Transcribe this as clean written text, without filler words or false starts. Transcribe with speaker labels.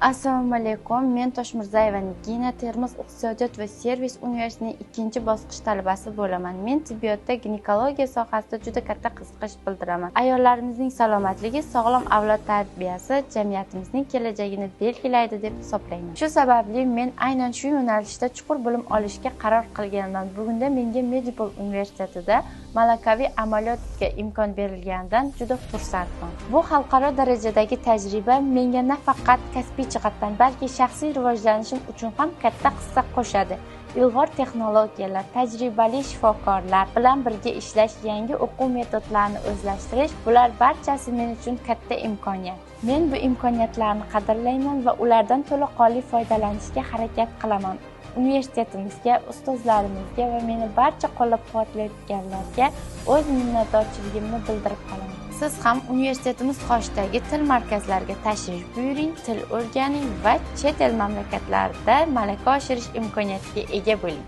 Speaker 1: Assalomu alaykum, men Toshmirzayeva Nigina, Termiz iqtisodiyot va servis universitetining 2-bosqich talabasi bo'laman. Men tibbiyotda ginekologiya sohasida juda katta qiziqish bildiraman. Ayollarimizning salomatligi, sog'lom avlod tarbiyasi jamiyatimizning kelajagini belgilaydi deb hisoblayman. Shu sababli men aynan shu yo'nalishda chuqur bilim olishga qaror qilganman. Bugunda menga Medipol universitetida malakaviy amaliyotga imkon berilganidan juda xursandman. Bu xalqaro darajadagi tajriba menga nafaqat kasbiy jihatdan, balki shaxsiy rivojlanishim uchun ham katta hissa qo'shadi. Ilg'or texnologiyalar, tajribali shifokorlar bilan birga ishlash, yangi o'quv metodlarini o'zlashtirish, bular barchasi men uchun katta imkoniyat. Men bu imkoniyatlarni qadrlayman va ulardan to'laqonli foydalanishga harakat qilaman. Universitetimizga, ustozlarimizga va meni barcha qo'llab-quvvatlayotganlarga o'z minnatdorchiligimni bildirib qolaman. Siz ham universitetimiz qoshidagi til markazlariga tashrif buyuring, til o'rganing va chet el mamlakatlarida malaka oshirish imkoniyatiga ega bo'ling.